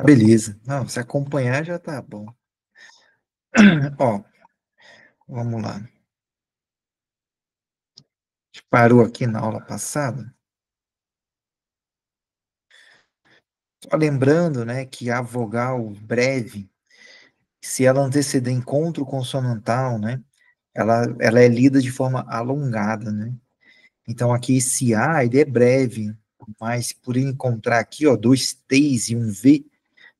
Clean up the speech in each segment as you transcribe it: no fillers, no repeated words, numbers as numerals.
Beleza. Não, se acompanhar já tá bom. Ó, vamos lá. A gente parou aqui na aula passada. Só lembrando, né, que a vogal breve, se ela anteceder encontro consonantal, né, ela é lida de forma alongada, né? Então aqui esse A, ele é breve, mas por ele encontrar aqui, ó, dois T's e um V,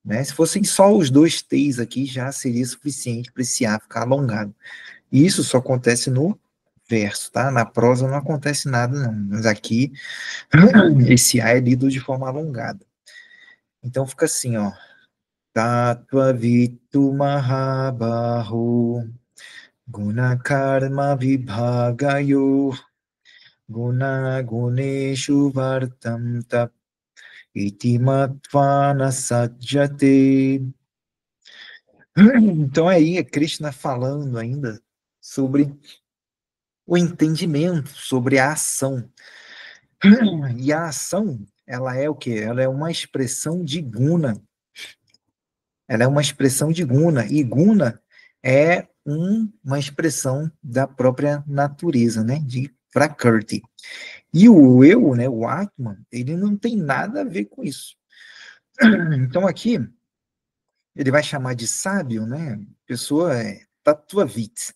né? Se fossem só os dois T's aqui, já seria suficiente para esse A ficar alongado. E isso só acontece no verso, tá? Na prosa não acontece nada, não. Mas aqui, esse A é lido de forma alongada. Então fica assim, ó. Tattva vitu mahabahu guna karma vibhagayo guna guneshu vartam tap iti mattvana sajjate. Então aí é Krishna falando ainda sobre o entendimento, sobre a ação. E a ação, ela é o quê? Ela é uma expressão de guna. Ela é uma expressão de guna. E guna é uma expressão da própria natureza, né? De Prakriti. E o eu, né? O Atman, ele não tem nada a ver com isso. Então aqui, ele vai chamar de sábio, né? Pessoa é Tattvavit.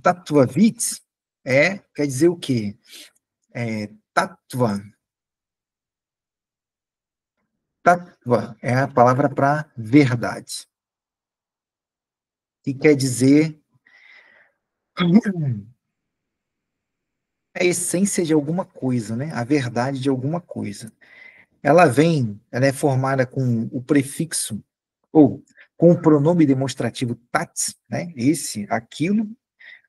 Tattvavit quer dizer o quê? Tattva. Tattva é a palavra para verdade, que quer dizer a essência de alguma coisa, né? A verdade de alguma coisa. Ela é formada com o prefixo, ou com o pronome demonstrativo tat, né? Esse, aquilo,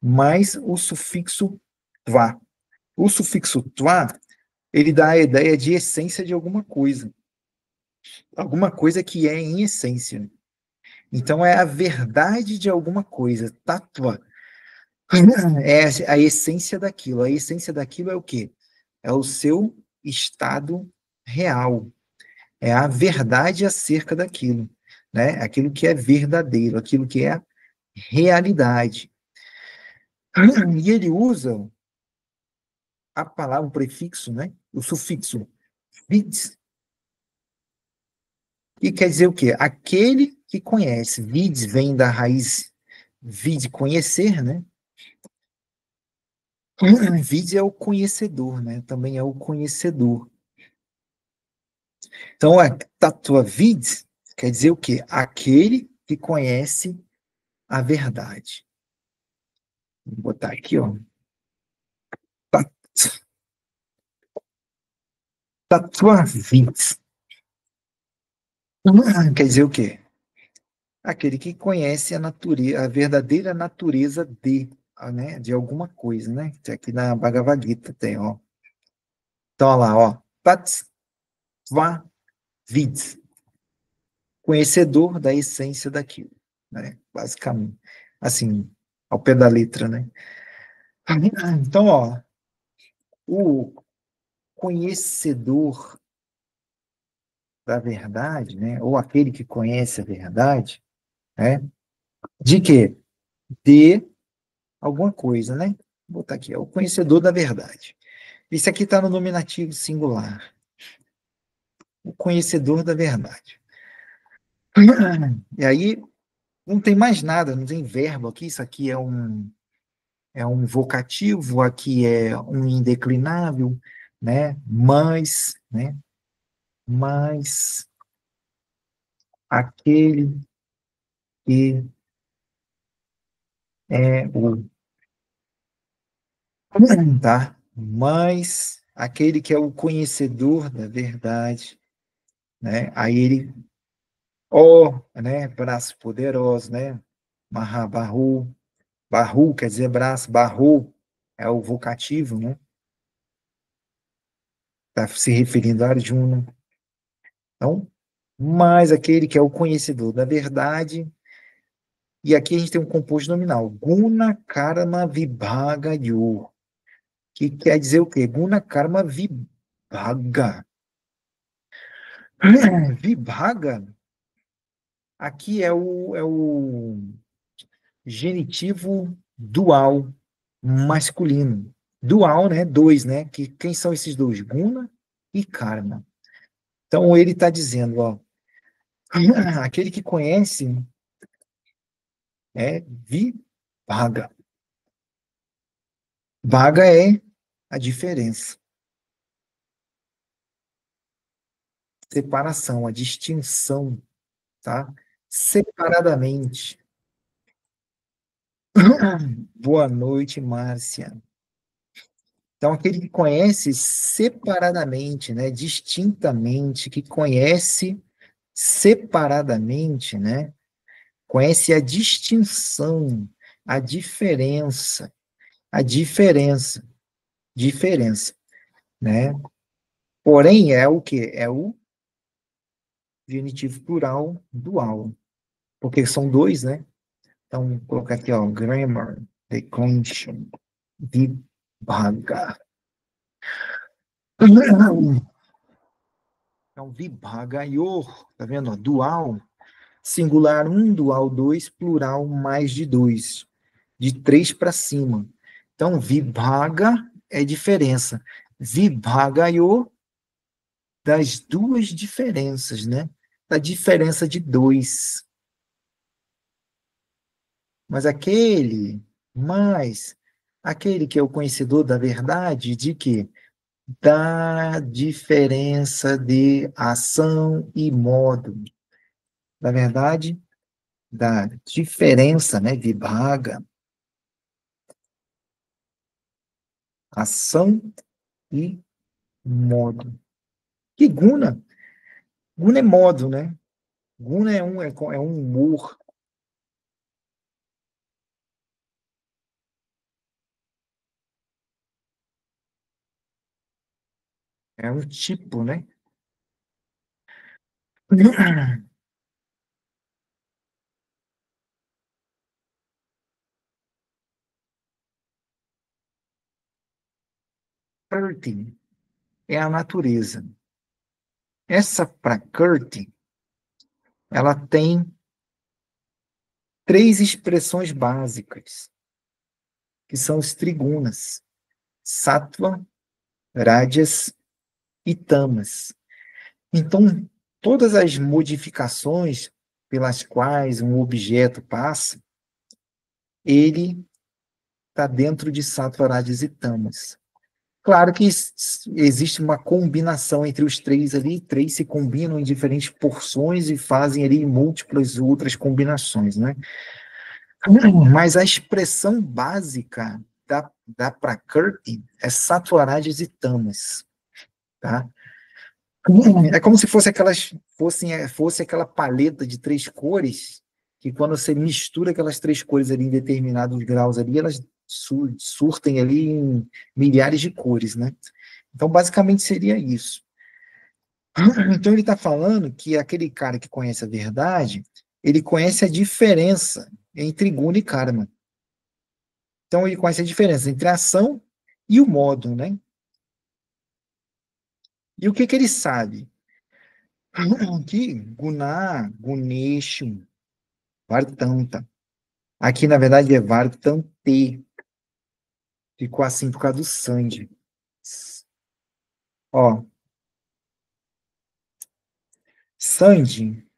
mais o sufixo tva. O sufixo tva, ele dá a ideia de essência de alguma coisa que é em essência. Então é a verdade de alguma coisa, tatua. É a essência daquilo. A essência daquilo é o quê? É o seu estado real. É a verdade acerca daquilo, né? Aquilo que é verdadeiro, aquilo que é a realidade. E ele usa a palavra, o prefixo, né? O sufixo vid, que quer dizer o quê? Aquele que conhece. Vid vem da raiz vid, conhecer, né? Vid é o conhecedor, né? Também é o conhecedor. Então, a tatua vid quer dizer o quê? Aquele que conhece a verdade. Vou botar aqui, ó. Tatua vid. Quer dizer o quê? Aquele que conhece a natureza, a verdadeira natureza né, de alguma coisa, né? Aqui na Bhagavad Gita tem, ó. Então, olha lá, ó. Tattva vid. Conhecedor da essência daquilo, né? Basicamente. Assim, ao pé da letra, né? Então, ó, o conhecedor da verdade, né? Ou aquele que conhece a verdade, né? De quê? De alguma coisa, né? Vou botar aqui, é o conhecedor da verdade. Isso aqui está no nominativo singular. O conhecedor da verdade. E aí não tem mais nada, não tem verbo aqui. Isso aqui é um vocativo, aqui é um indeclinável, né? Né? Mas aquele que é o, tá? Mas aquele que é o conhecedor da verdade, né? Aí ele, ó, né? Braço poderoso, né? Mahabahu, Bahu quer dizer braço, Bahu é o vocativo, né? Está se referindo a Arjuna. Então, mas aquele que é o conhecedor da verdade, e aqui a gente tem um composto nominal, Guna Karma Vibhaga Yor, que quer dizer o quê? Guna Karma Vibhaga. Vibhaga, aqui é o genitivo dual masculino. Dual, né? Dois, né? Quem são esses dois? Guna e karma. Então ele está dizendo, ó, aquele que conhece é Vibhaga. Bhaga é a diferença, separação, a distinção, tá? Separadamente. Boa noite, Márcia. Então, aquele que conhece separadamente, né, distintamente, que conhece separadamente, né, conhece a distinção, a diferença, né? Porém, é o que? É o genitivo plural dual, porque são dois, né? Então, vou colocar aqui, ó, grammar, declension, vibhaga. Então, vibhagayor, tá vendo? Ó, dual, singular um, dual dois, plural mais de dois, de três para cima. Então, vibhaga é diferença. Vibhagayor das duas diferenças, né? Da diferença de dois. Mas aquele que é o conhecedor da verdade, de que da diferença de ação e modo. Na verdade, da diferença, né, de vaga, ação e modo. Que guna? Guna é modo, né? Guna é um humor, é um tipo, né? Prakriti é a natureza. Essa Prakriti, ela tem três expressões básicas, que são os trigunas: sattva, rajas e tamas. Então, todas as modificações pelas quais um objeto passa, ele está dentro de sattva, rajas e tamas. Claro que existe uma combinação entre os três ali, três se combinam em diferentes porções e fazem ali múltiplas outras combinações, né? Mas a expressão básica da Prakriti é sattva, rajas e tamas, tá? É como se fosse aquela paleta de três cores, que quando você mistura aquelas três cores ali em determinados graus ali, elas surtem ali em milhares de cores, né? Então, basicamente seria isso. Então, ele está falando que aquele cara que conhece a verdade, ele conhece a diferença entre guna e karma. Então, ele conhece a diferença entre a ação e o modo, né? E o que que ele sabe? Que guna, guneshu, vartanta. Aqui, na verdade, é vartante. Ficou assim por causa do sangue. Ó, sangue,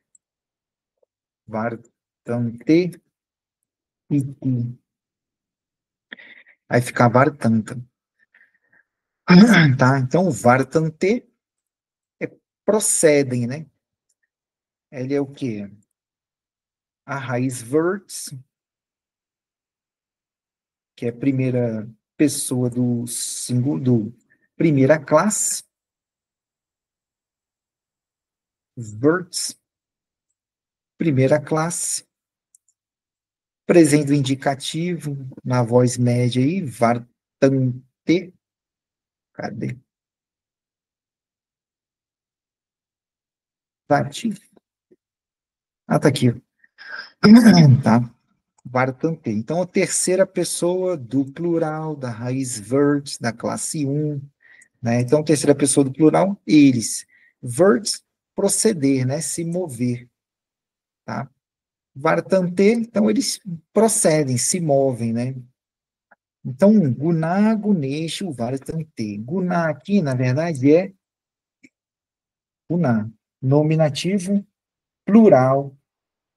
vartante iti. Aí fica vartanta. Tá? Então, vartante é procedem, né? Ele é o quê? A raiz verts, que é a primeira pessoa do singular, do primeira classe, verts, primeira classe, presente indicativo na voz média aí, vartante, cadê? Vati. Ah, tá aqui. Tá? Vartante. Então, a terceira pessoa do plural, da raiz verts, da classe um, né? Então, terceira pessoa do plural, eles. Verts proceder, né? Se mover, tá? Vartante, então eles procedem, se movem, né? Então, guna, guneshu, vartante. Guna aqui, na verdade, é guna, nominativo plural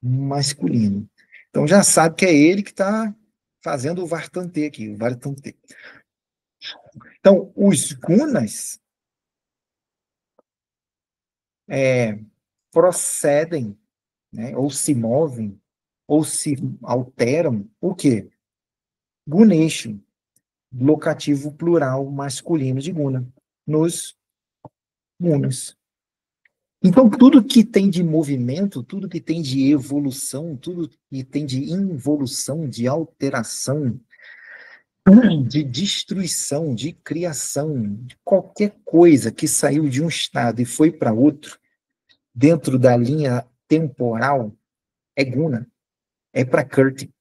masculino. Então, já sabe que é ele que está fazendo o vartante aqui, o vartante. Então, os gunas procedem, né, ou se movem, ou se alteram, o quê? Guneshu, locativo plural masculino de guna, nos gunas. Então, tudo que tem de movimento, tudo que tem de evolução, tudo que tem de involução, de alteração, de destruição, de criação, de qualquer coisa que saiu de um estado e foi para outro, dentro da linha temporal, é guna, é prakrti.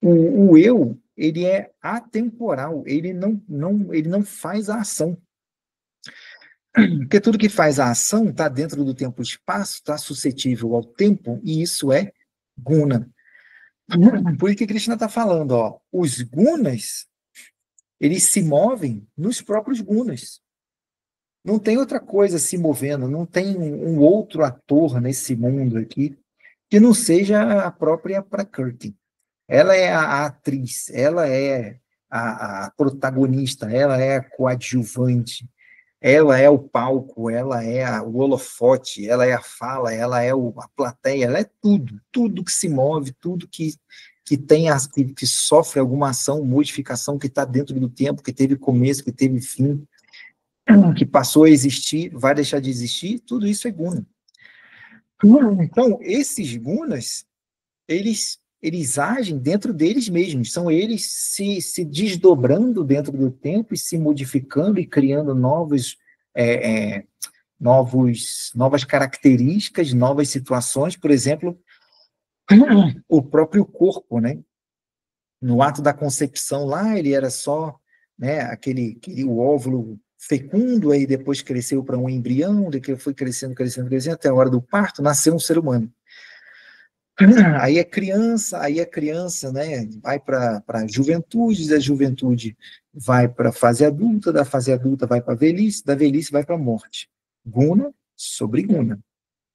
O eu, ele é atemporal, ele não faz a ação. Porque tudo que faz a ação está dentro do tempo e espaço, está suscetível ao tempo, e isso é guna. Por isso que Krishna está falando, ó, os gunas, eles se movem nos próprios gunas. Não tem outra coisa se movendo, não tem um outro ator nesse mundo aqui que não seja a própria Prakriti. Ela é a atriz, ela é a protagonista, ela é a coadjuvante, ela é o palco, ela é o holofote, ela é a fala, ela é a plateia, ela é tudo, tudo que se move, tudo que tem que sofre alguma ação, modificação, que está dentro do tempo, que teve começo, que teve fim, que passou a existir, vai deixar de existir, tudo isso é guna. Então, esses gunas, eles agem dentro deles mesmos, são eles se desdobrando dentro do tempo e se modificando e criando novas características, novas situações, por exemplo, o próprio corpo, né? No ato da concepção lá, ele era só, né, o óvulo fecundo, aí depois cresceu para um embrião, depois foi crescendo, crescendo, crescendo, até a hora do parto, nasceu um ser humano. Aí a criança, né, vai para a juventude, da juventude vai para a fase adulta, da fase adulta vai para a velhice, da velhice vai para a morte. Guna sobre guna.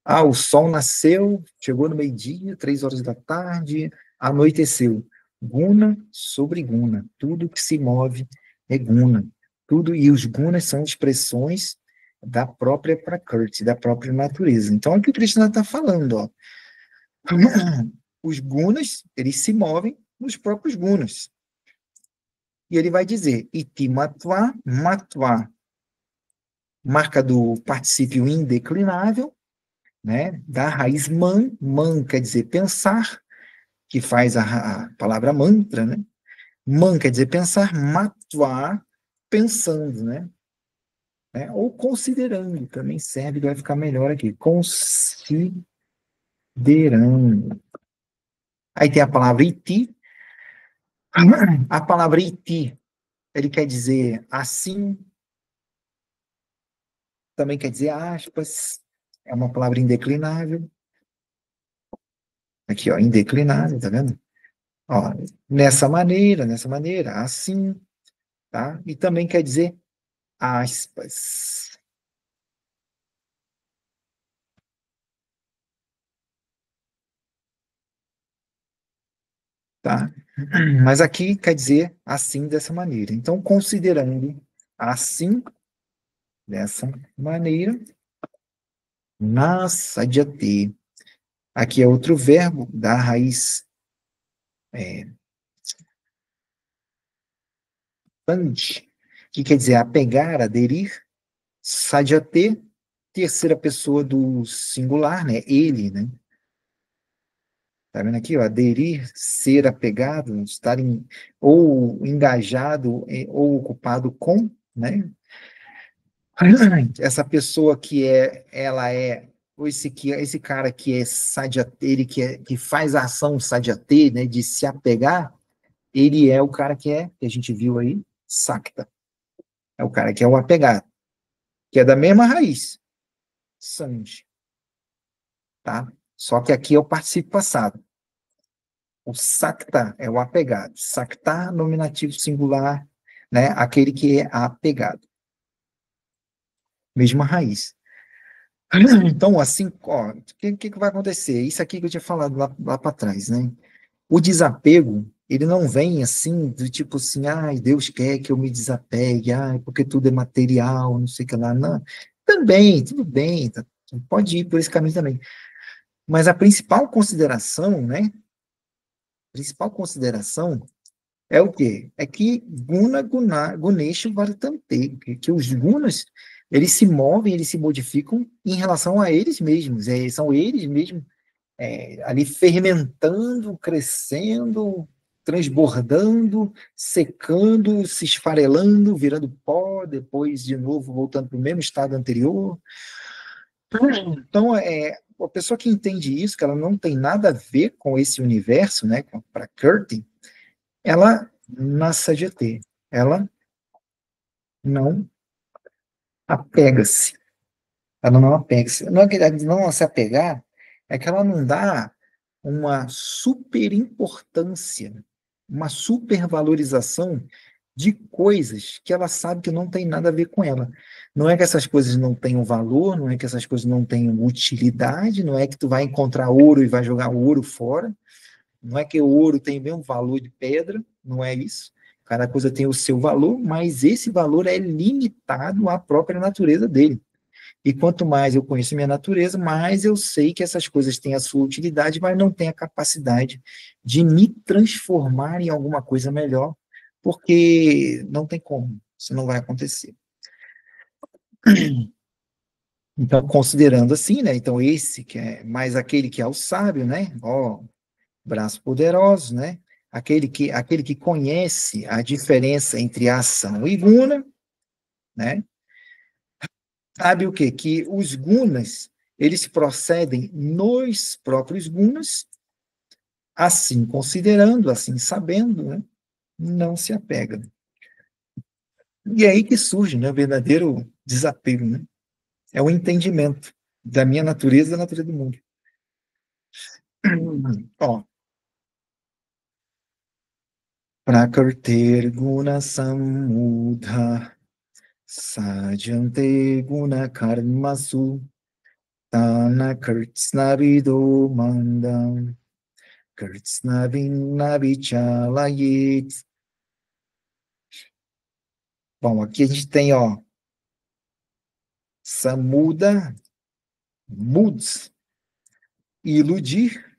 Ah, o sol nasceu, chegou no meio-dia, 3 horas da tarde, anoiteceu. Guna sobre guna. Tudo que se move é guna. Tudo, e os gunas são expressões da própria Prakriti, da própria natureza. Então, é o que o Krishna está falando, ó. Os gunas, eles se movem nos próprios gunas. E ele vai dizer, iti matva, matva, marca do particípio indeclinável, né? Da raiz man, man quer dizer pensar, que faz a palavra mantra, né? Man quer dizer pensar, matva, pensando, né? Ou considerando, também serve, vai ficar melhor aqui. Considerando. Aí tem a palavra iti. A palavra iti, ele quer dizer assim, também quer dizer aspas, é uma palavra indeclinável. Aqui, ó, indeclinável, tá vendo? Ó, nessa maneira, assim, tá? E também quer dizer aspas, tá? Mas aqui quer dizer assim, dessa maneira. Então, considerando assim, dessa maneira, nasadyate. Aqui é outro verbo da raiz ante, que quer dizer apegar, aderir, sadyate, terceira pessoa do singular, né? Ele, né? Tá vendo aqui, ó? Aderir, ser apegado, estar ou engajado ou ocupado com, né? Essa pessoa ou esse cara que é sadyate, ele que faz a ação sadyate, né? De se apegar, ele é o cara que a gente viu aí, sakta. É o cara que é o apegado, que é da mesma raiz. Sanji, tá? Só que aqui é o participo passado. O Sakta é o apegado. Sakta, nominativo singular, né? Aquele que é apegado. Mesma raiz. Então, assim, ó, o que vai acontecer? Isso aqui que eu tinha falado lá para trás, né? O desapego, ele não vem assim, do tipo assim, ai, Deus quer que eu me desapegue, ai, porque tudo é material, não sei o que lá. Não. Também, tudo bem, pode ir por esse caminho também. Mas a principal consideração, né? Principal consideração é o quê? É que Gunesha Varatante, que os gunas, eles se movem, eles se modificam em relação a eles mesmos. São eles mesmos ali fermentando, crescendo, transbordando, secando, se esfarelando, virando pó, depois de novo voltando para o mesmo estado anterior. Então, a pessoa que entende isso, que ela não tem nada a ver com esse universo, né, para Curtin, ela na CGT, ela não apega-se. Ela não apega-se. Não é que ela não se apegar, é que ela não dá uma super importância, uma supervalorização de coisas que ela sabe que não tem nada a ver com ela. Não é que essas coisas não tenham valor, não é que essas coisas não tenham utilidade, não é que tu vai encontrar ouro e vai jogar o ouro fora, não é que o ouro tem o mesmo valor de pedra, não é isso. Cada coisa tem o seu valor, mas esse valor é limitado à própria natureza dele. E quanto mais eu conheço minha natureza, mais eu sei que essas coisas têm a sua utilidade, mas não têm a capacidade de me transformar em alguma coisa melhor, porque não tem como, isso não vai acontecer. Então, considerando assim, né? Então, esse que é mais aquele que é o sábio, né? Ó, braço poderoso, né? Aquele que conhece a diferença entre ação e guna, né? Sabe o quê? Que os gunas, eles procedem nos próprios gunas, assim considerando, assim sabendo, né? Não se apega. E é aí que surge, né, o verdadeiro desapego, né? É o entendimento da minha natureza e da natureza do mundo. Ó, prakartir guna samudha sajante guna karmasu tana kartsnavido mandam kartsnavinnavichalayet. Bom, aqui a gente tem, ó, samuda, muds, iludir,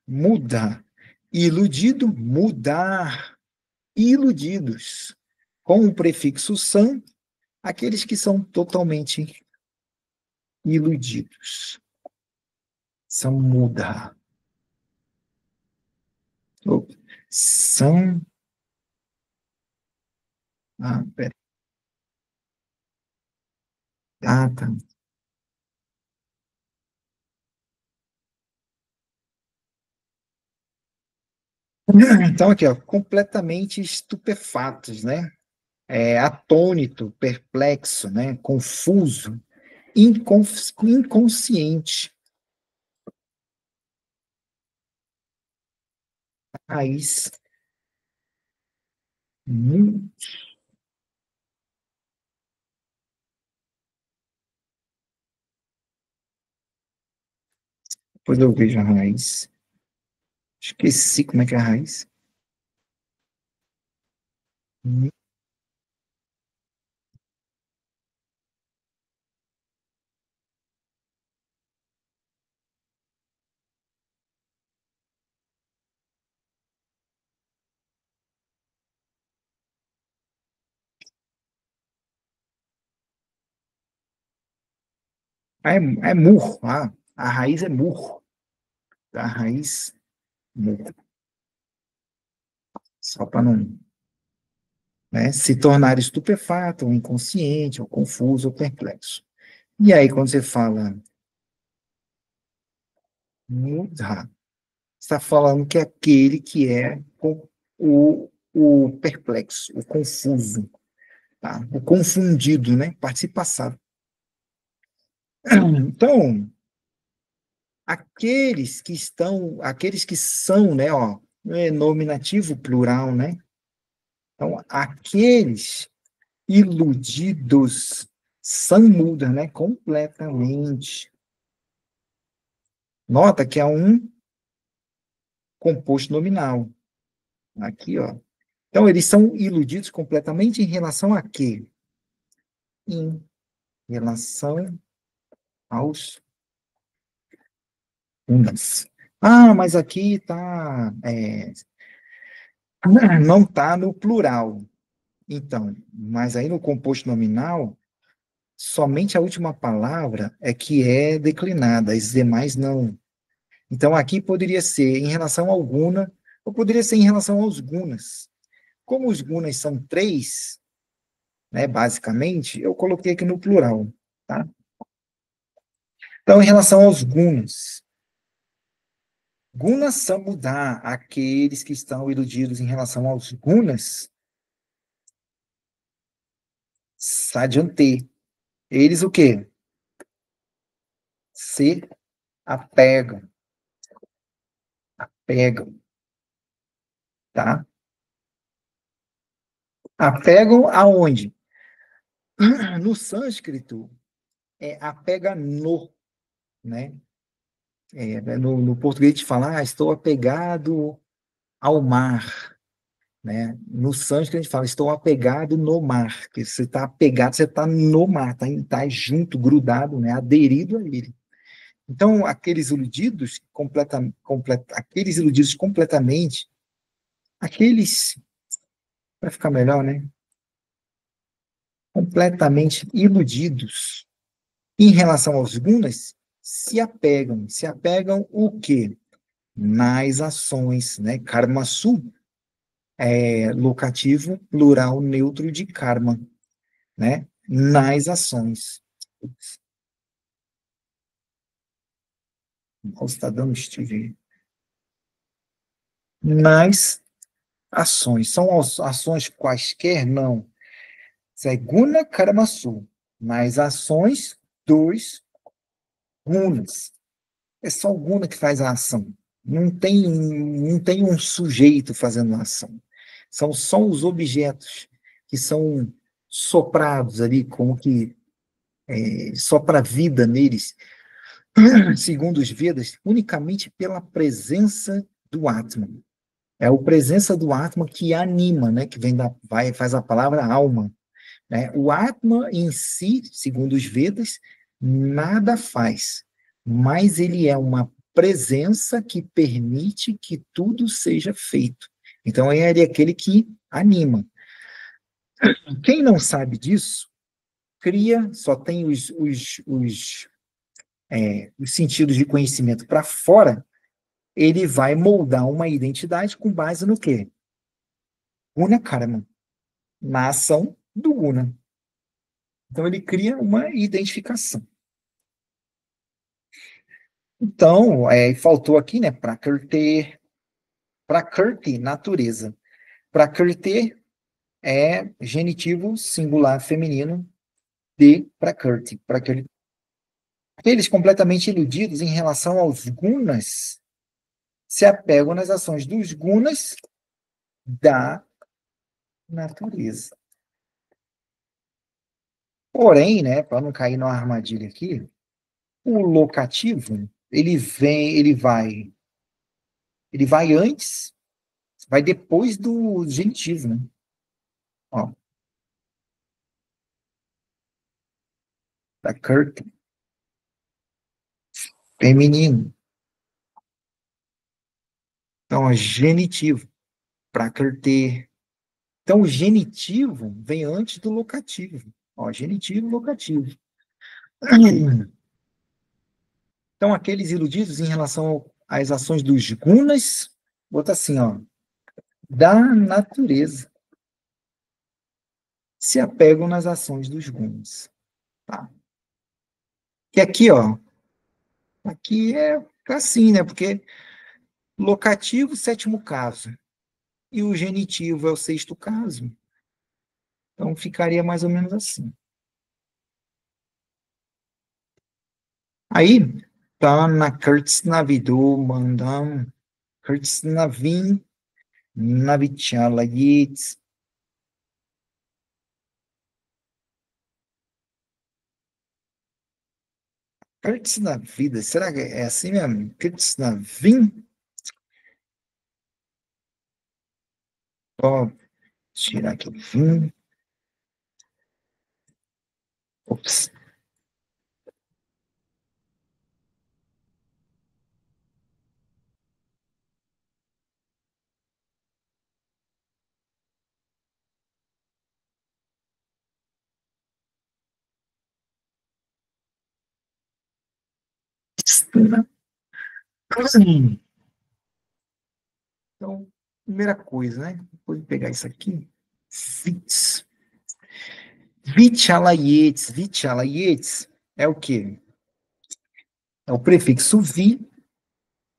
muda, iludido, mudar, iludidos. Com o prefixo san, aqueles que são totalmente iludidos. Samuda. Oh, são. Ah, pera. Ah, tá. Então, aqui, ó, completamente estupefatos, né? Atônito, perplexo, né? Confuso, inconsciente. Raiz. Depois eu vejo a raiz. Esqueci como é que é a raiz. É murro. A raiz é murro. A raiz, murro. Só para não, né, se tornar estupefato, ou inconsciente, ou confuso, ou perplexo. E aí, quando você fala mudha, está falando que é aquele que é o perplexo, o confuso, tá? O confundido, né? Participo passado. Então, aqueles que são, né, ó, nominativo plural, né? Então, aqueles iludidos são muda, né? Completamente. Nota que é um composto nominal. Aqui, ó. Então, eles são iludidos completamente em relação a quê? Em relação aos unas. Ah, mas aqui tá, não tá no plural. Então, mas aí no composto nominal, somente a última palavra é que é declinada, as demais não. Então, aqui poderia ser em relação ao guna, ou poderia ser em relação aos gunas. Como os gunas são três, né, basicamente, eu coloquei aqui no plural, tá? Então, em relação aos gunas, gunas samudá, aqueles que estão iludidos em relação aos gunas, sadhante. Eles o quê? Se apegam, apegam, tá? Apegam aonde? No sânscrito, apega no, né? No português a gente fala, estou apegado ao mar, né? No sânscrito a gente fala, estou apegado no mar, que você está apegado, você está no mar, tá junto, grudado, né? Aderido a ele. Então, aqueles iludidos completamente, aqueles, para ficar melhor, né? Completamente iludidos em relação aos gunas, se apegam o quê? Nas ações, né? Karma su é locativo plural neutro de karma, né? Nas ações. Nossa, está dando Steve. Nas ações. São ações quaisquer? Não. Isso é guna karma su. Nas ações dos gunas. É só o guna que faz a ação. Não tem um sujeito fazendo a ação. São só os objetos que são soprados ali, como que sopra vida neles, segundo os Vedas, unicamente pela presença do Atman. É a presença do Atman que anima, né? Que faz a palavra alma. Né? O Atman em si, segundo os Vedas, nada faz, mas ele é uma presença que permite que tudo seja feito. Então, ele é aquele que anima. Quem não sabe disso, cria, só tem os sentidos de conhecimento para fora, ele vai moldar uma identidade com base no quê? Guna Karma, na ação do Guna. Então, ele cria uma identificação. Então, faltou aqui, né? Prakrti, natureza. Prakrti é genitivo singular feminino de Prakrti. Aqueles completamente iludidos em relação aos gunas se apegam nas ações dos gunas da natureza. Porém, né, para não cair numa armadilha aqui, o locativo, ele vai antes, vai depois do genitivo, né? Ó, Prakrti, feminino. Então, é genitivo, prakrti. Então, o genitivo vem antes do locativo. Ó, genitivo e locativo. Então, aqueles iludidos em relação às ações dos gunas, bota assim, ó, da natureza, se apegam nas ações dos gunas. Tá? E aqui, ó, aqui é assim, né? Porque locativo, sétimo caso, e o genitivo é o sexto caso. Então, ficaria mais ou menos assim. Aí, tá na Kurtznavidu mandam Kurtznavim Navichala. Kurtznavida, será que é assim mesmo? Kurtznavim? Ó, tirar aqui o vim. Ops. Então, primeira coisa, né? Vou pegar isso aqui. Vits. Vichalayetes. Vichalayetes é o quê? É o prefixo vi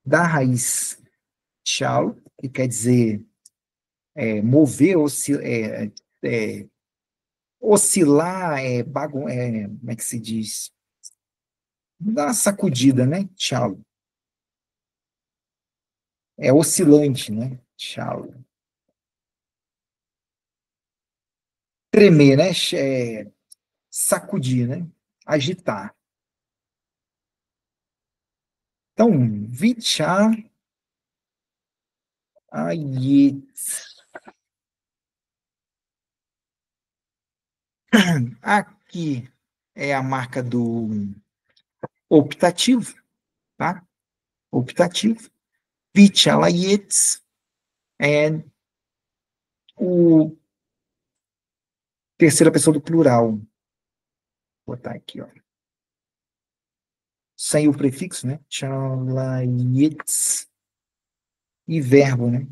da raiz chal, que quer dizer mover, é, oscilar, como é que se diz? Dar uma sacudida, né? Chal. É oscilante, né? Chal. Tremer, né? Sacudir, né? Agitar. Então, vichar aí, aqui é a marca do optativo, tá? Optativo. Vichalayetes é o terceira pessoa do plural. Vou botar aqui, ó. Sem o prefixo, né? Chalayetes. E verbo, né?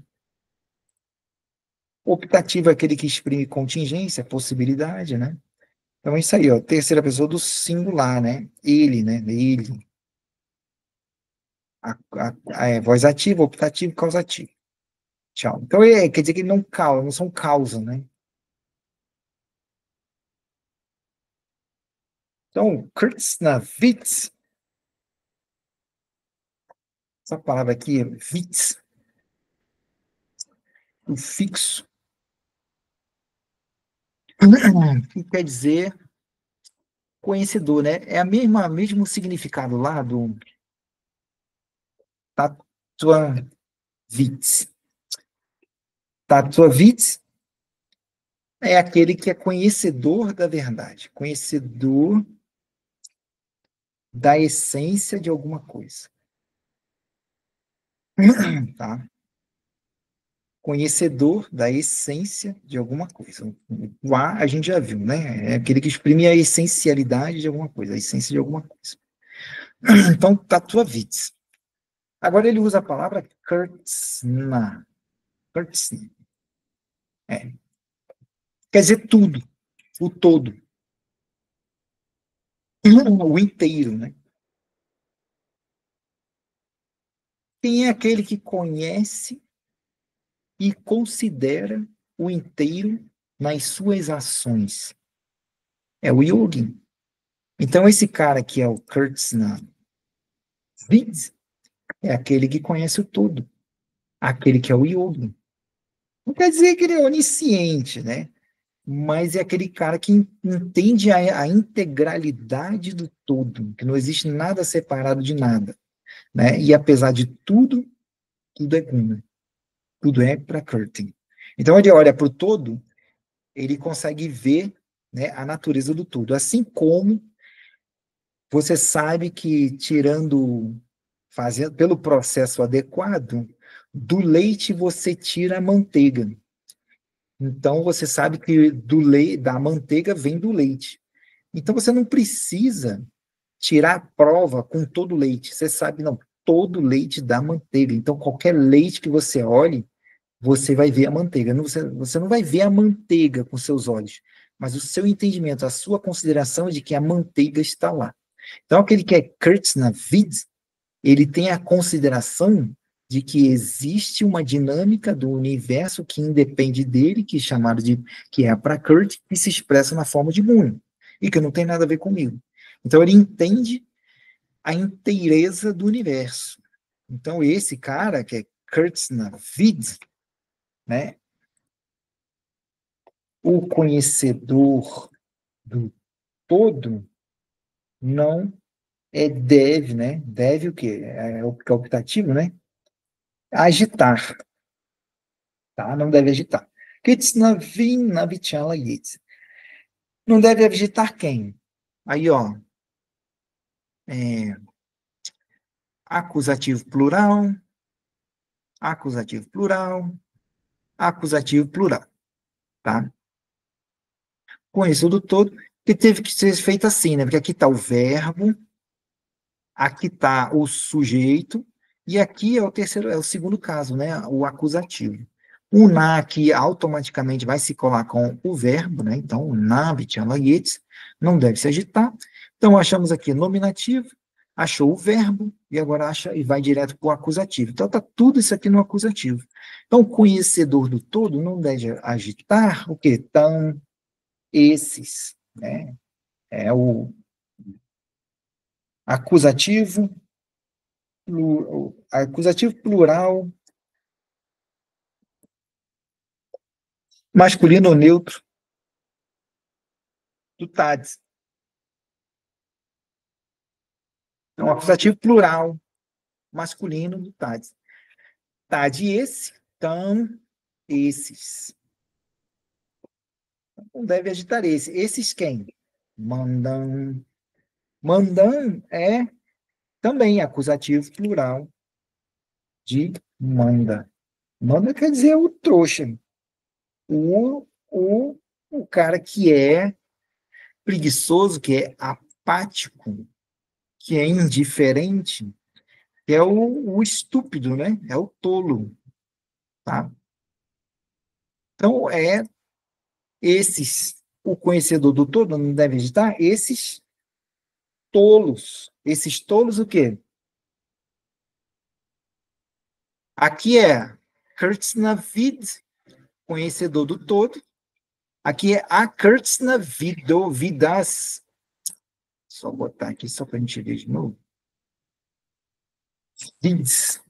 Optativo é aquele que exprime contingência, possibilidade, né? Então é isso aí, ó. Terceira pessoa do singular, né? Ele, né? Ele. Voz ativa, optativo, causativo. Tchau. Então quer dizer que ele não são causa, né? Então, Kurznavitz, essa palavra aqui, Witz, o fixo, que quer dizer conhecedor, né? É a mesmo significado lá do Tatuavitz. Tatuavitz é aquele que é conhecedor da verdade, conhecedor da essência de alguma coisa. Tá? Conhecedor da essência de alguma coisa. O A gente já viu, né? É aquele que exprime a essencialidade de alguma coisa, a essência de alguma coisa. Então, Tatuavitz. Agora ele usa a palavra Kurtzna. Kurtzna. É. Quer dizer tudo, o todo, o inteiro, né? Quem é aquele que conhece e considera o inteiro nas suas ações? É o yogi. Então, esse cara que é o Kurtzna Vitz é aquele que conhece o todo, aquele que é o yogi. Não quer dizer que ele é onisciente, né? Mas é aquele cara que entende a integralidade do todo, que não existe nada separado de nada, né? E apesar de tudo, tudo é uma, tudo é para Curtin. Então ele olha para o todo, ele consegue ver, né, a natureza do todo, assim como você sabe que fazendo pelo processo adequado, do leite você tira a manteiga. Então você sabe que da manteiga vem do leite. Então você não precisa tirar a prova com todo o leite. Você sabe, não, todo leite dá manteiga. Então qualquer leite que você olhe, você vai ver a manteiga. Você não vai ver a manteiga com seus olhos, mas o seu entendimento, a sua consideração é de que a manteiga está lá. Então aquele que é Kurtznavid, ele tem a consideração de que existe uma dinâmica do universo que independe dele, que é chamado de que é a Prakrti, que se expressa na forma de Muni, e que não tem nada a ver comigo. Então ele entende a inteireza do universo. Então, esse cara, que é Kurtznavid, né, o conhecedor do todo, não deve, né? Deve o quê? É o optativo, né? Agitar, tá? Não deve agitar. Kurtznavin navichala yitz. Não deve agitar quem? Aí, ó, é, acusativo plural, acusativo plural, acusativo plural, tá? Conhecido todo, que teve que ser feito assim, né? Porque aqui está o verbo, aqui está o sujeito, e aqui é o terceiro, é o segundo caso, né? O acusativo. O na aqui automaticamente vai se colar com o verbo, né? Então, na bitchalagets, não deve se agitar. Então, achamos aqui nominativo, achou o verbo, e agora acha e vai direto para o acusativo. Então, está tudo isso aqui no acusativo. Então, o conhecedor do todo não deve agitar o quê? Tão, esses, né? É o acusativo, acusativo plural, masculino ou neutro, do TADS. Então, acusativo plural, masculino do TADS. TAD esse, então, esses. Não deve agitar esse. Esses quem? Mandam. Mandam é também acusativo plural de manda. Manda quer dizer o trouxa. O, o, o cara que é preguiçoso, que é apático, que é indiferente, que é o estúpido, né? É o tolo, tá? Então, esses, o conhecedor do todo não deve editar, esses tolos. Esses tolos o quê? Aqui é Kurtznavid, conhecedor do todo. Aqui é a Kurtznavido, vidas. Só botar aqui, só para a gente ver de novo. Vids.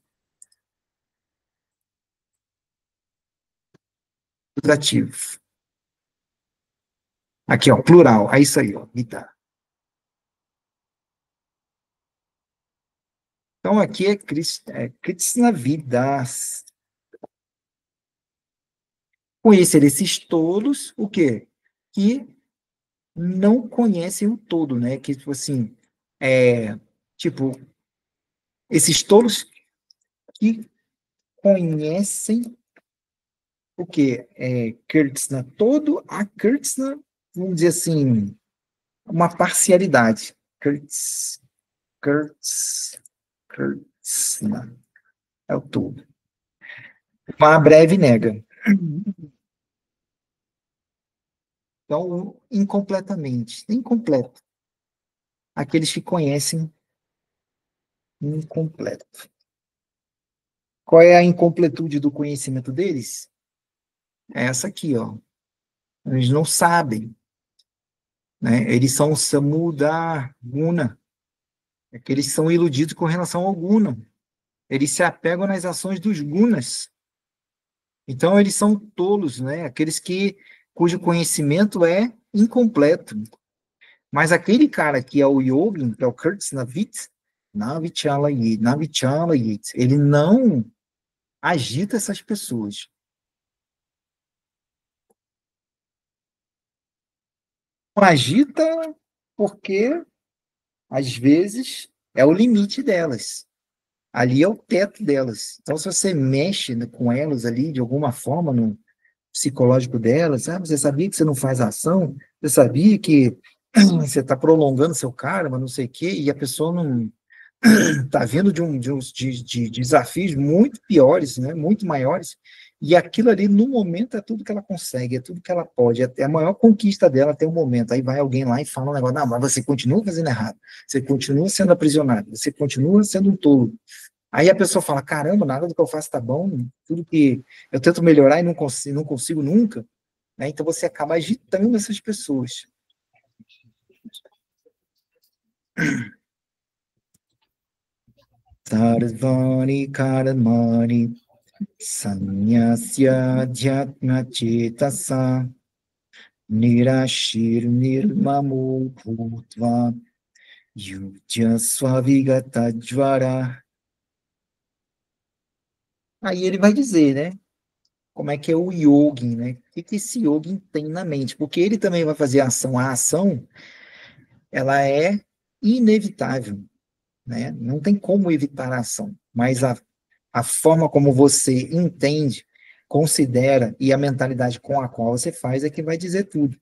Acusativo. Aqui, ó, plural. É isso aí, ó. Vida. Então, aqui é Krishna Vidas. Conhecer esses tolos, o quê? Que não conhecem o todo, né? Que, tipo assim, tipo, esses tolos que conhecem o quê? Krishna todo, a Krishna, vamos dizer assim, uma parcialidade. Krishna, é o todo. Uma breve nega. Então, incompletamente, incompleto. Aqueles que conhecem incompleto. Qual é a incompletude do conhecimento deles? É essa aqui, ó. Eles não sabem, né? Eles são samudaguna, é que eles são iludidos com relação ao guna. Eles se apegam nas ações dos gunas. Então, eles são tolos, né? Aqueles cujo conhecimento é incompleto. Mas aquele cara que é o Yogin, que é o Kurtz Navichala Yit, ele não agita essas pessoas. Não agita porque, às vezes, é o limite delas. Ali é o teto delas. Então, se você mexe com elas ali, de alguma forma, no psicológico delas, você sabia que você não faz ação, você sabia que você está prolongando seu karma, não sei o quê, e a pessoa não está vindo de desafios muito piores, né, muito maiores, e aquilo ali, no momento, é tudo que ela consegue, é tudo que ela pode, é a maior conquista dela até o momento. Aí vai alguém lá e fala um negócio, não, mas você continua fazendo errado, você continua sendo aprisionado, você continua sendo um tolo. Aí a pessoa fala, caramba, nada do que eu faço está bom, tudo que eu tento melhorar e não consigo nunca, né? Então você acaba agitando essas pessoas. Sarvani karmani sanyasya dhyatma chetasa nirashir nirmamo bhutva yujya swavigata jvara. Aí ele vai dizer, né? Como é que é o yogin, né? O que que esse yogin tem na mente? Porque ele também vai fazer ação. A ação, ela é inevitável, né? Não tem como evitar a ação, mas a forma como você entende, considera e a mentalidade com a qual você faz é que vai dizer tudo.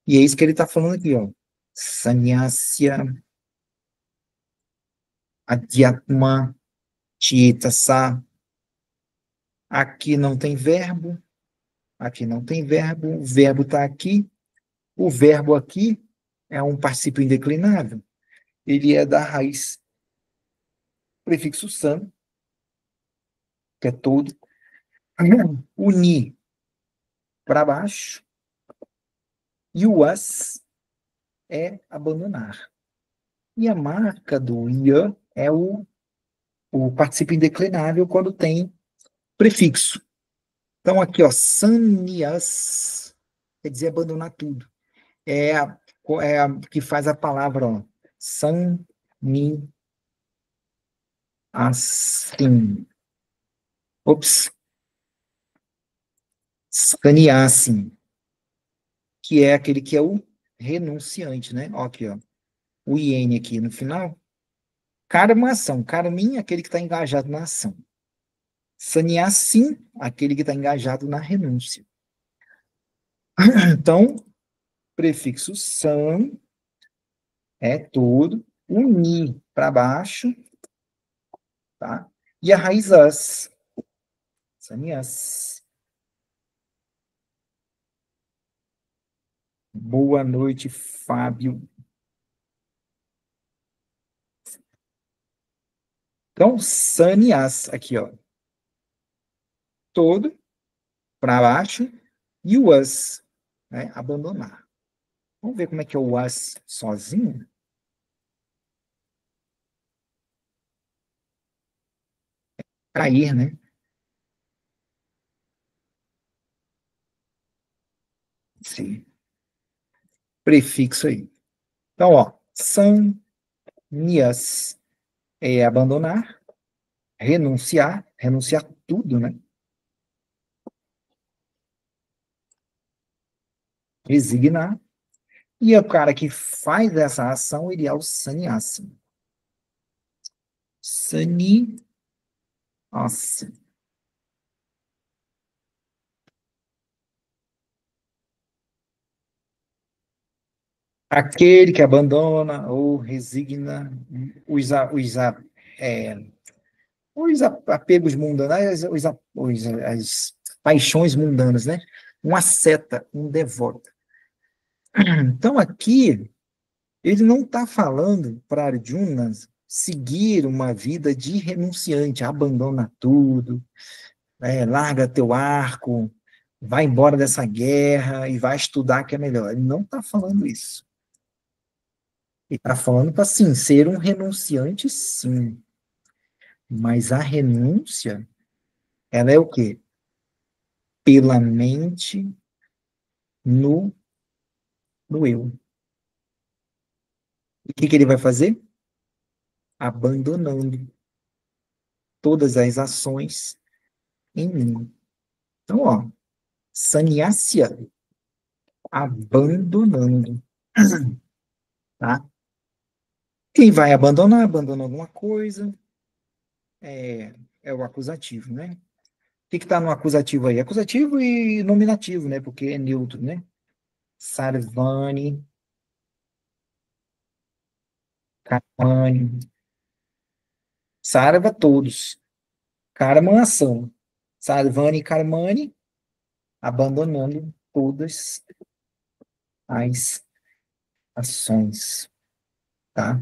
E é isso que ele está falando aqui, ó. Sanyasya adhyatma chitasa. Aqui não tem verbo, aqui não tem verbo, o verbo está aqui, o verbo aqui é um particípio indeclinável. Ele é da raiz prefixo san, que é todo, unir para baixo, e o as é abandonar. E a marca do ia é o particípio indeclinável quando tem prefixo. Então, aqui, ó, sannyas, quer dizer abandonar tudo. É a que faz a palavra, ó, sanni, assim. Ops, sannyasi, que é aquele que é o renunciante, né? Ó, aqui, ó, o iene aqui no final. Karma, ação. Karmin, aquele que está engajado na ação. Sannyasi, aquele que está engajado na renúncia. Então, prefixo san é todo, unir para baixo, tá? E a raiz as, sannyas. Boa noite, Fábio. Então, sannyas, aqui, ó. Todo, para baixo, e o as, né? Abandonar. Vamos ver como é que é o as sozinho? Cair, né? Sim. Prefixo aí. Então, ó, sannyas é abandonar, renunciar tudo, né? Resignar. E o cara que faz essa ação, ele é o sannyasi. Sannyasi. Aquele que abandona ou resigna é, os apegos mundanos, as paixões mundanas, né? Um asceta, um devoto. Então, aqui, ele não está falando para Arjuna seguir uma vida de renunciante, abandona tudo, larga teu arco, vai embora dessa guerra e vai estudar que é melhor. Ele não está falando isso. Ele está falando para, sim, ser um renunciante, sim. Mas a renúncia, ela é o quê? Pela mente no eu. E o que ele vai fazer? Abandonando todas as ações em mim. Então, ó, sannyasya, abandonando, tá? Quem vai abandonar, abandona alguma coisa, é o acusativo, né? O que está no acusativo aí? Acusativo e nominativo, né? Porque é neutro, né? Sarvani, Karmani, Sarva, todos. Karma, ação. Sarvani e Karmani, abandonando todas as ações, tá?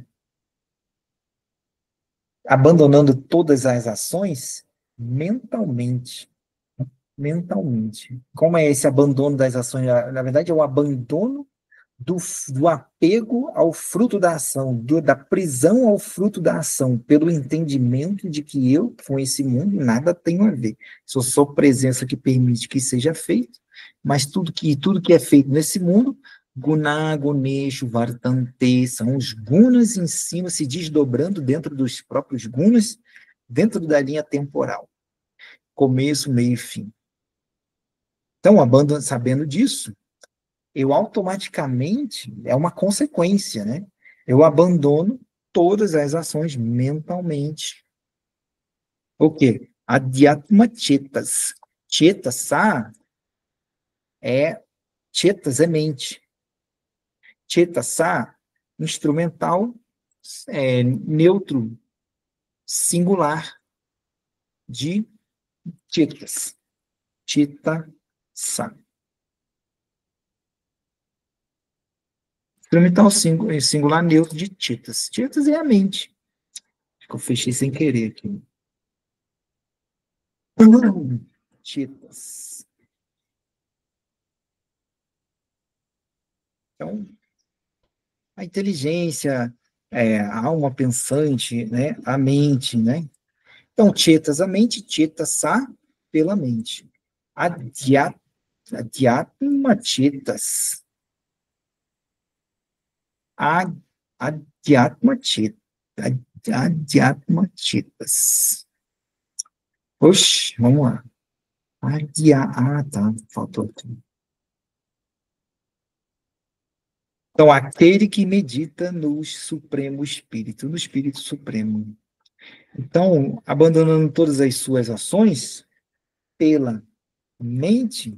Abandonando todas as ações mentalmente. Mentalmente. Como é esse abandono das ações? Na verdade, é o abandono do apego ao fruto da ação, da prisão ao fruto da ação, pelo entendimento de que eu, com esse mundo, nada tenho a ver. Sou só presença que permite que seja feito, mas tudo que é feito nesse mundo, Guna, Gunesho, Vartante, são os gunas em cima se desdobrando dentro dos próprios gunas, dentro da linha temporal. Começo, meio e fim. Então, sabendo disso, eu automaticamente, é uma consequência, né? Eu abandono todas as ações mentalmente. O quê? Adhyatma chetas. Chetasa é, chetas é mente. Chetasa, instrumental, neutro, singular, de chetas. Chetasa. Instrumental singular neutro de chetas. Chetas é a mente. Acho que eu fechei sem querer aqui. Chetas. Então, a inteligência, a alma pensante, né? A mente, né? Então, chetas, a mente, chetasa, pela mente. Adhyatma chetas. Adhyatma chetas. Adhyatma chetas. Oxe, vamos lá. Tá, faltou aqui. Então, aquele que medita no Supremo Espírito, no Espírito Supremo. Então, abandonando todas as suas ações pela mente,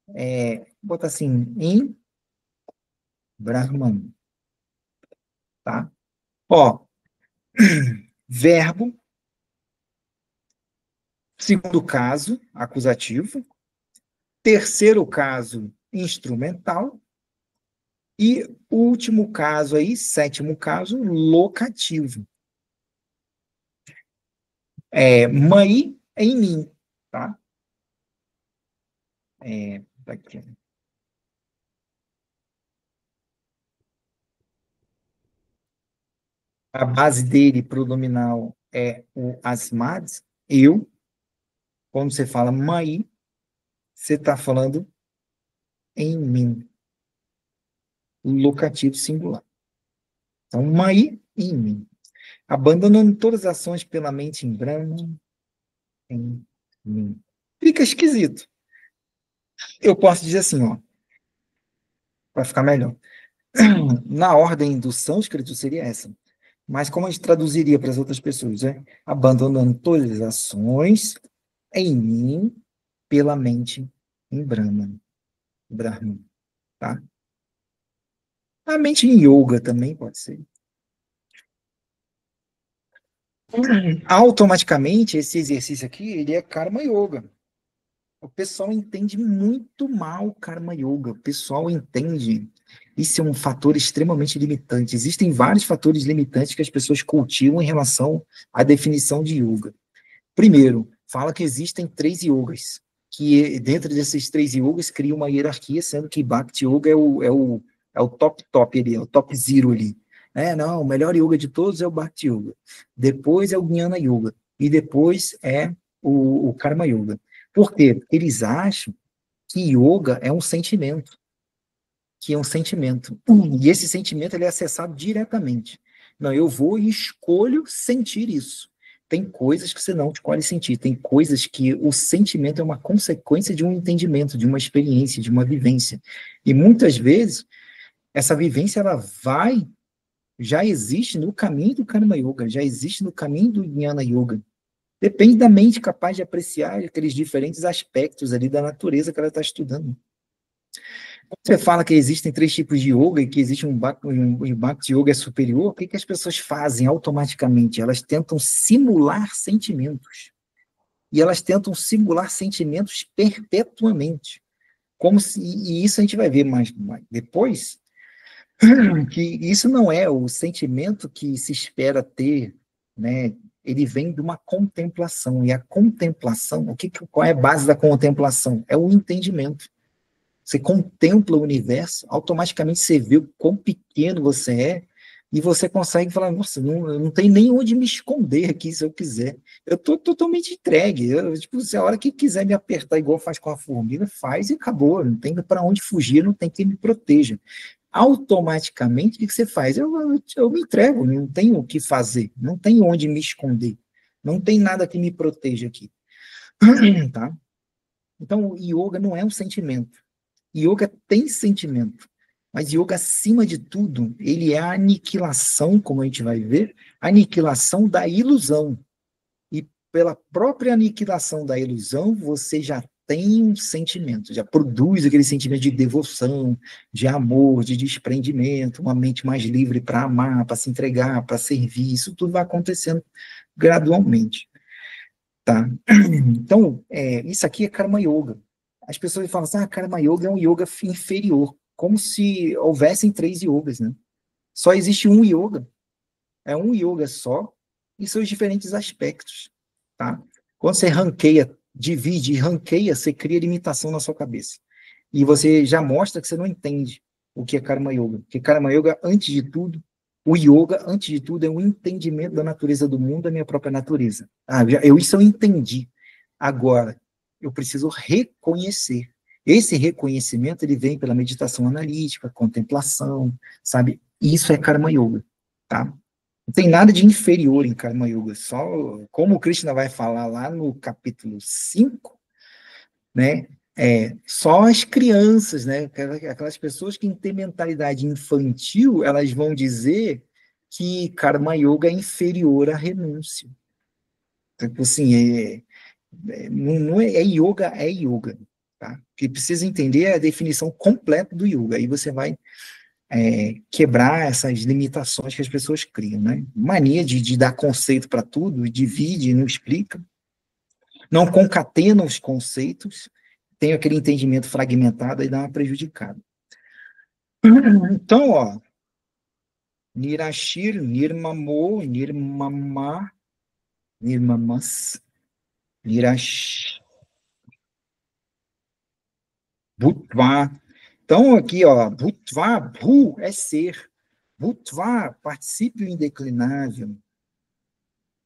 vou botar assim, em Brahman, tá? Ó, verbo, segundo caso, acusativo, terceiro caso, instrumental, e último caso aí, sétimo caso, locativo. Mãe é em mim, tá? Aqui. A base dele, pronominal, é o asmad, eu. Quando você fala mãe, você está falando em mim. Locativo singular. Então, mãe em mim. Abandonando todas as ações pela mente em Brahma, em mim. Fica esquisito. Eu posso dizer assim, ó, para ficar melhor. Na ordem do sânscrito seria essa. Mas como a gente traduziria para as outras pessoas? Abandonando todas as ações em mim pela mente em Brahman. Brahman, tá? A mente em yoga também pode ser. Automaticamente, esse exercício aqui, ele é Karma Yoga. O pessoal entende muito mal Karma Yoga. O pessoal entende. Isso é um fator extremamente limitante. Existem vários fatores limitantes que as pessoas cultivam em relação à definição de yoga. Primeiro, fala que existem 3 yogas, que dentro desses 3 yogas cria uma hierarquia, sendo que Bhakti Yoga é o top ali, é o top zero ali. Não, o melhor yoga de todos é o Bhakti Yoga. Depois é o Jnana Yoga. E depois é o Karma Yoga. Por quê? Porque eles acham que yoga é um sentimento. Que é um sentimento. E esse sentimento ele é acessado diretamente. Não, eu vou e escolho sentir isso. Tem coisas que você não escolhe sentir, tem coisas que o sentimento é uma consequência de um entendimento, de uma experiência, de uma vivência. E muitas vezes, essa vivência ela já existe no caminho do Karma Yoga, já existe no caminho do Jnana Yoga. Depende da mente capaz de apreciar aqueles diferentes aspectos ali da natureza que ela está estudando. Quando você fala que existem 3 tipos de yoga e que existe um Bhakti Yoga superior, o que as pessoas fazem automaticamente? Elas tentam simular sentimentos. E elas tentam simular sentimentos perpetuamente. E isso a gente vai ver mais depois, que isso não é o sentimento que se espera ter, né? Ele vem de uma contemplação. E a contemplação, qual é a base da contemplação? É o entendimento. Você contempla o universo, automaticamente você vê o quão pequeno você é, e você consegue falar, nossa, não tem nem onde me esconder aqui se eu quiser. Eu estou totalmente entregue. Tipo, se a hora que quiser me apertar, igual faz com a formiga, faz e acabou. Não tem para onde fugir, não tem quem me proteja. Automaticamente, o que você faz? Eu me entrego, não tenho o que fazer, não tenho onde me esconder, não tem nada que me proteja aqui. Tá? Então, o yoga não é um sentimento. Yoga tem sentimento, mas yoga, acima de tudo, ele é a aniquilação, como a gente vai ver, a aniquilação da ilusão. E pela própria aniquilação da ilusão, você já tem um sentimento, já produz aquele sentimento de devoção, de amor, de desprendimento, uma mente mais livre para amar, para se entregar, para servir. Isso tudo vai acontecendo gradualmente. Tá? Então, isso aqui é Karma Yoga. As pessoas falam assim, Karma Yoga é um yoga inferior, como se houvessem 3 yogas, né? Só existe um yoga, é um yoga só, e seus diferentes aspectos, tá? Quando você ranqueia, divide e ranqueia, você cria limitação na sua cabeça. E você já mostra que você não entende o que é Karma Yoga. Porque Karma Yoga, antes de tudo, o yoga, antes de tudo, é um entendimento da natureza do mundo, da minha própria natureza. Isso eu entendi. Agora, eu preciso reconhecer. Esse reconhecimento, ele vem pela meditação analítica, contemplação, sabe? Isso é Karma Yoga, tá? Não tem nada de inferior em Karma Yoga, só como o Krishna vai falar lá no capítulo 5, né? Só as crianças, né? Aquelas pessoas que têm mentalidade infantil, elas vão dizer que Karma Yoga é inferior à renúncia. Tipo assim, não é yoga, é yoga. Tá? O que precisa entender é a definição completa do yoga. Aí você vai quebrar essas limitações que as pessoas criam. Né? Mania de dar conceito para tudo, divide, não explica. Não concatena os conceitos, tem aquele entendimento fragmentado e dá uma prejudicada. Então, ó, Nirashir, Nirmamo, Nirmama, Nirmamas, Nirash, Bhutva. Então, aqui, ó, Bhutva, Bhu é ser. Bhutva, particípio indeclinável,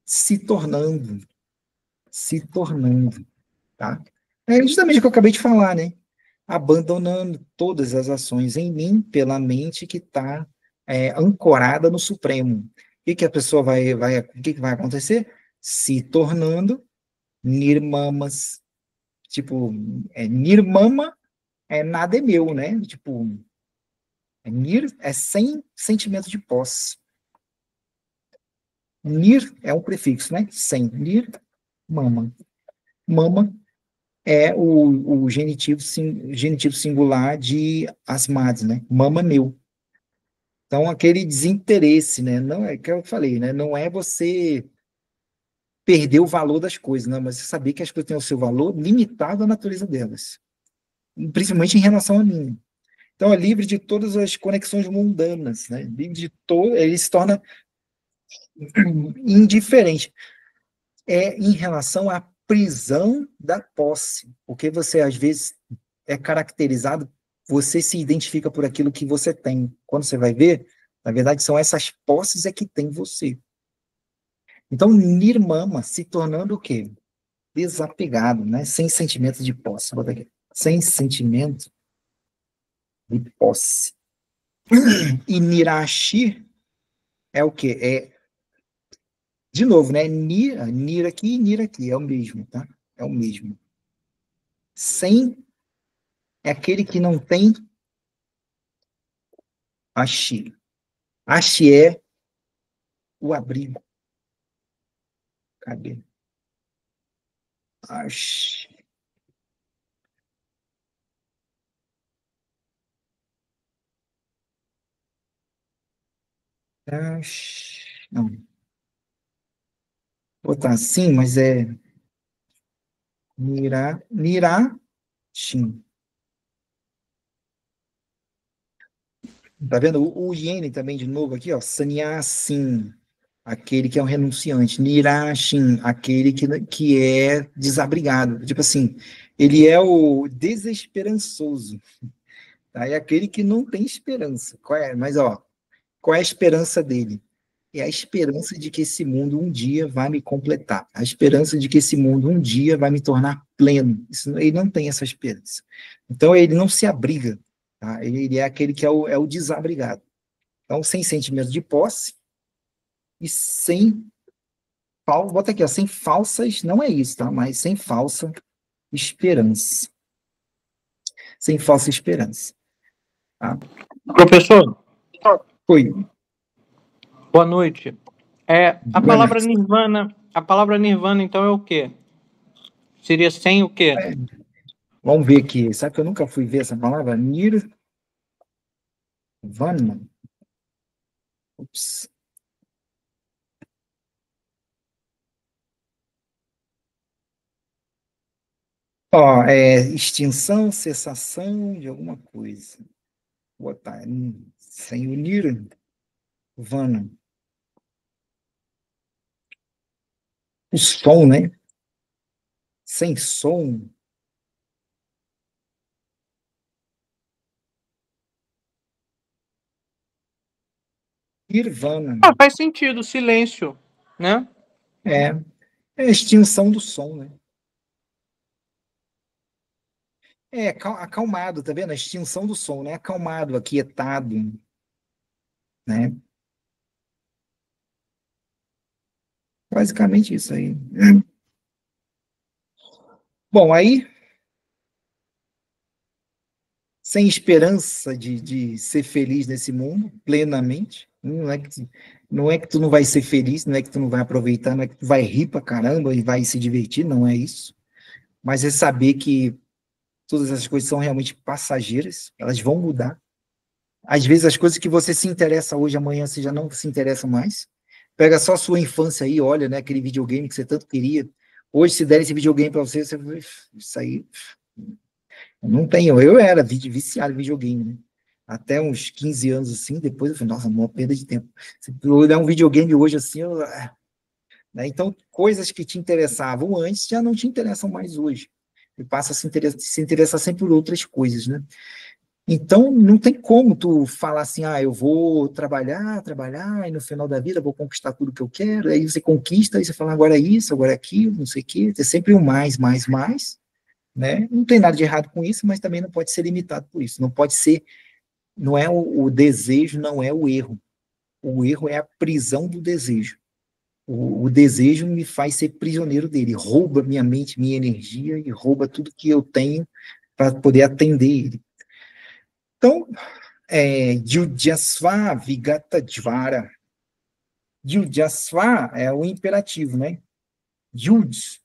se tornando, tá? É justamente o que eu acabei de falar, né? Abandonando todas as ações em mim pela mente que está ancorada no Supremo. O que a pessoa o que vai acontecer? Se tornando nirmamas. Tipo, nirmama nada é meu, né? Tipo, nir é sem sentimento de posse. Nir é um prefixo, né? Sem. Nir, mama. Mama é o genitivo singular de asmad, né? Mama meu. Então, aquele desinteresse, né? Não é que eu falei, né? Não é você perder o valor das coisas, não, mas você saber que as coisas têm o seu valor limitado à natureza delas, principalmente em relação a mim. Então, é livre de todas as conexões mundanas, né? Livre de todo, ele se torna indiferente. Em relação à prisão da posse, porque você às vezes é caracterizado, você se identifica por aquilo que você tem. Quando você vai ver, na verdade, são essas posses que tem você. Então, Nirmama se tornando o quê? Desapegado, né? Sem sentimento de posse. Bota aqui. Sem sentimento de posse. E Nirashi é o quê? De novo, né? Nira aqui e Nira aqui. É o mesmo, tá? É o mesmo. Sem é aquele que não tem Ashi. Ashi é o abrigo. Cadê? Ashi. Ashi. Não. Botar assim, mas é Nirashin. Tá vendo? O Iene também, de novo, aqui, ó. Sannyasin, aquele que é um renunciante. Nirashin, aquele que é desabrigado. Tipo assim, Ele é o desesperançoso, tá? É aquele que não tem esperança. Mas, ó, qual é a esperança dele? É a esperança de que esse mundo um dia vai me completar. A esperança de que esse mundo um dia vai me tornar pleno. Ele não tem essa esperança. Então, ele não se abriga. Tá? Ele é aquele que é o desabrigado. Então, sem sentimento de posse e sem... Bota aqui, ó, sem falsas... Não é isso, tá? Mas sem falsa esperança. Sem falsa esperança. Tá? Professor, Foi. boa noite. A Boa palavra noite. nirvana, então é o quê? Seria sem o quê? Vamos ver aqui. Sabe que eu nunca fui ver essa palavra? Nirvana. Ups. Ó, extinção, cessação de alguma coisa. Vou botar sem o nirvana. O som, né? Sem som. Nirvana. Faz sentido, silêncio, né? É a extinção do som, né? Acalmado, tá vendo? A extinção do som, né? Acalmado, aquietado, né? Basicamente isso aí. Bom, aí, sem esperança de ser feliz nesse mundo, plenamente, não é que tu não vai ser feliz, não é que tu não vai aproveitar, não é que tu vai rir pra caramba e vai se divertir, não é isso. Mas é saber que todas essas coisas são realmente passageiras, elas vão mudar. Às vezes as coisas que você se interessa hoje, amanhã você já não se interessa mais. Pega só a sua infância aí, olha, né, aquele videogame que você tanto queria. Hoje, se der esse videogame para você, isso aí, não tenho. Eu era viciado em videogame, né? Até uns 15 anos assim, depois eu falei, nossa, uma perda de tempo. Se eu olhar um videogame hoje assim, né? Então, coisas que te interessavam antes já não te interessam mais hoje. E passa a se interessar sempre por outras coisas, né? Então, não tem como tu falar assim, eu vou trabalhar, e no final da vida vou conquistar tudo que eu quero, aí você conquista, aí você fala, agora é isso, agora é aquilo, não sei o quê, é sempre um mais, né? Não tem nada de errado com isso, mas também não pode ser limitado por isso, não pode ser, não é o desejo, não é o erro é a prisão do desejo. O desejo me faz ser prisioneiro dele, rouba minha mente, minha energia e rouba tudo que eu tenho para poder atender ele. Então, Jujyasva Vigatadvara. Jujyasva é o imperativo, né? Juj.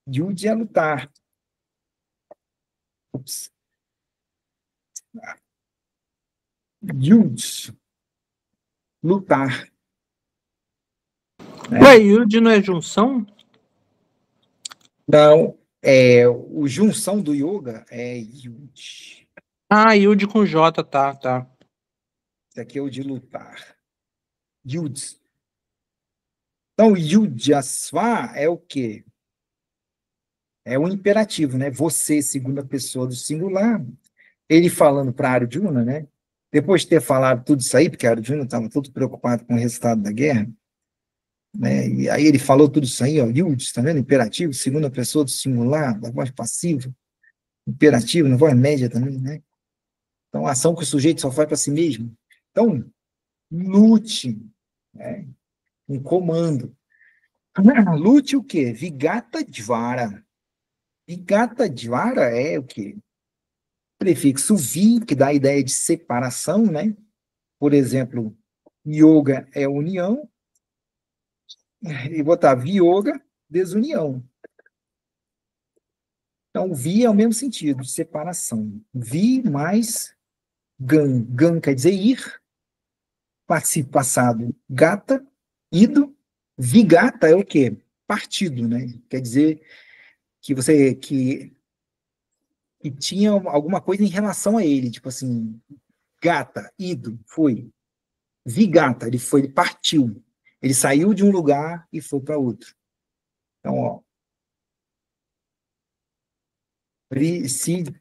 Juj é lutar. Ups. Juj. Lutar. Né? Ué, Yud não é junção? Não, o junção do yoga é Yuj. Yud com J, tá. Esse aqui é o de lutar. Yuj. Então, Yujyasva é o quê? É o imperativo, né? Você, segunda pessoa do singular. Ele falando para Arjuna, né? Depois de ter falado tudo isso aí, porque Arjuna estava todo preocupado com o resultado da guerra, né? E aí ele falou tudo isso aí, ó, Yud, tá vendo? Imperativo, segunda pessoa do singular, da voz passiva, imperativo, na voz média também, né? Então, a ação que o sujeito só faz para si mesmo. Então, lute, né? Um comando. Lute o quê? Vigata Dvara. Vigata Dvara é o quê? Prefixo vi, que dá a ideia de separação, né? Por exemplo, yoga é união, e botar viyoga, desunião. Então, vi é o mesmo sentido, separação. Vi mais gan. Gan quer dizer ir, participo passado, gata, ido. Vigata é o quê? Partido, né? Quer dizer que você que tinha alguma coisa em relação a ele, tipo assim, gata, ido, foi. Vigata, ele partiu. Ele saiu de um lugar e foi para outro. Então, ó,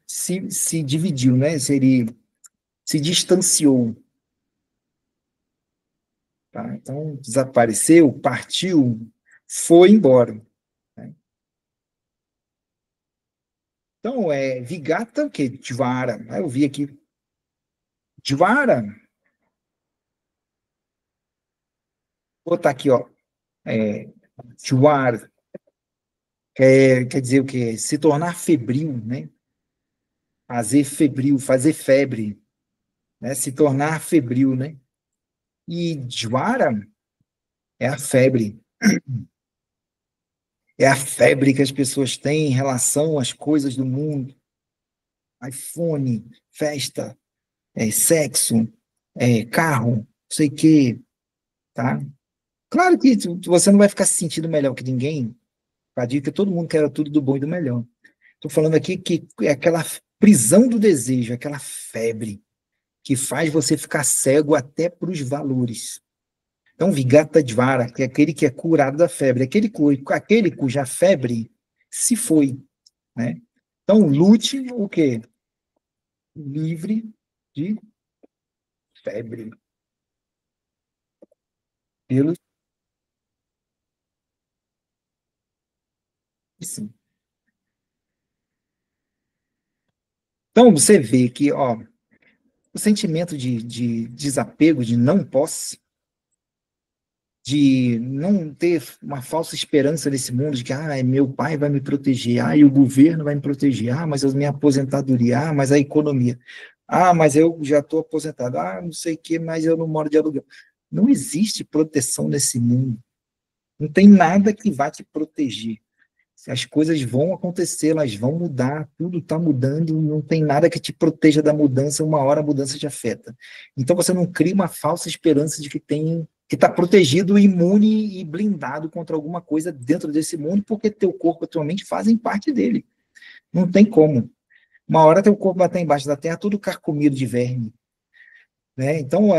se dividiu, né? Se distanciou. Tá? Então, desapareceu, partiu, foi embora. Né? Então, Vigata, o quê? Dvara. Aí eu vi aqui. Dvara. Vou botar aqui, ó. Dvara. Quer dizer o quê? Se tornar febril, né? Fazer febril, fazer febre. Né? Se tornar febril, né? E Dvara é a febre. É a febre que as pessoas têm em relação às coisas do mundo. iPhone, festa, sexo, carro, não sei o quê, tá? Claro que você não vai ficar se sentindo melhor que ninguém, a dica que todo mundo quer tudo do bom e do melhor. Estou falando aqui que é aquela prisão do desejo, aquela febre que faz você ficar cego até para os valores. Então, Vigata Dvara, que é aquele que é curado da febre, aquele cuja febre se foi, né? Então, lute o quê? Livre de febre. Pelo sim. Então, você vê que, ó, o sentimento de desapego, de não posse, de não ter uma falsa esperança nesse mundo, de que, meu pai vai me proteger, e o governo vai me proteger, mas a minha aposentadoria, mas a economia, mas eu já estou aposentado, não sei o que, mas eu não moro de aluguel. Não existe proteção nesse mundo. Não tem nada que vá te proteger. As coisas vão acontecer, elas vão mudar, tudo está mudando, não tem nada que te proteja da mudança, uma hora a mudança te afeta. Então você não cria uma falsa esperança de que está protegido, imune e blindado contra alguma coisa dentro desse mundo, porque teu corpo e tua mente fazem parte dele. Não tem como. Uma hora teu corpo vai estar embaixo da terra, tudo carcomido de verme. Né? Então,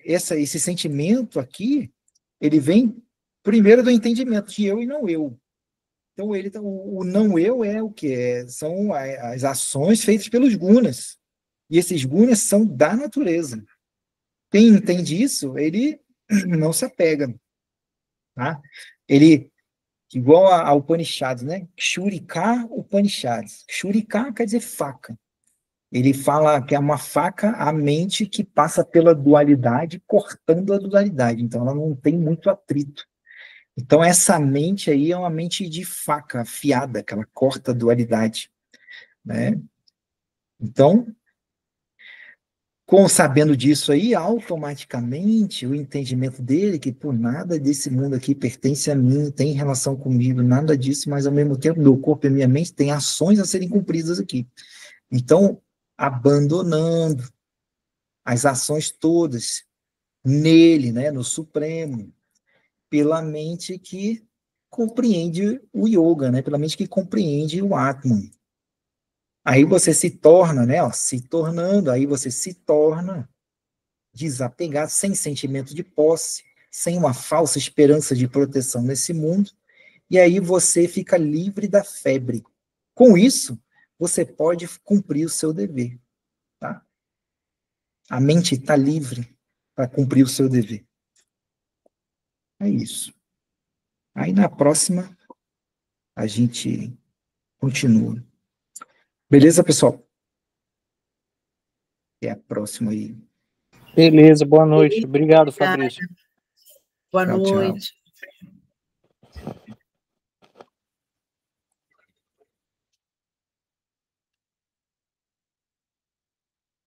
esse sentimento aqui, ele vem primeiro do entendimento de eu e não eu. Então, o não eu é o que? São as ações feitas pelos gunas. E esses gunas são da natureza. Quem entende isso, ele não se apega. Tá? Ele, igual ao Upanishads, né? Kshurika Upanishads. Kshurika quer dizer faca. Ele fala que é uma faca a mente que passa pela dualidade, cortando a dualidade. Então, ela não tem muito atrito. Então, essa mente aí é uma mente de faca afiada, que ela corta a dualidade, né? Então, sabendo disso aí, automaticamente o entendimento dele que por nada desse mundo aqui pertence a mim, tem relação comigo, nada disso, mas ao mesmo tempo meu corpo e minha mente têm ações a serem cumpridas aqui. Então, abandonando as ações todas nele, né, no Supremo, pela mente que compreende o yoga, né? Pela mente que compreende o Atman. Aí você se torna, né? Se tornando, aí você se torna desapegado, sem sentimento de posse, sem uma falsa esperança de proteção nesse mundo, e aí você fica livre da febre. Com isso, você pode cumprir o seu dever, tá? A mente está livre para cumprir o seu dever. É isso. Aí na próxima a gente continua. Beleza, pessoal? Até a próxima aí. Beleza, boa noite. Obrigado, Fabrício. Boa Tchau, tchau. noite.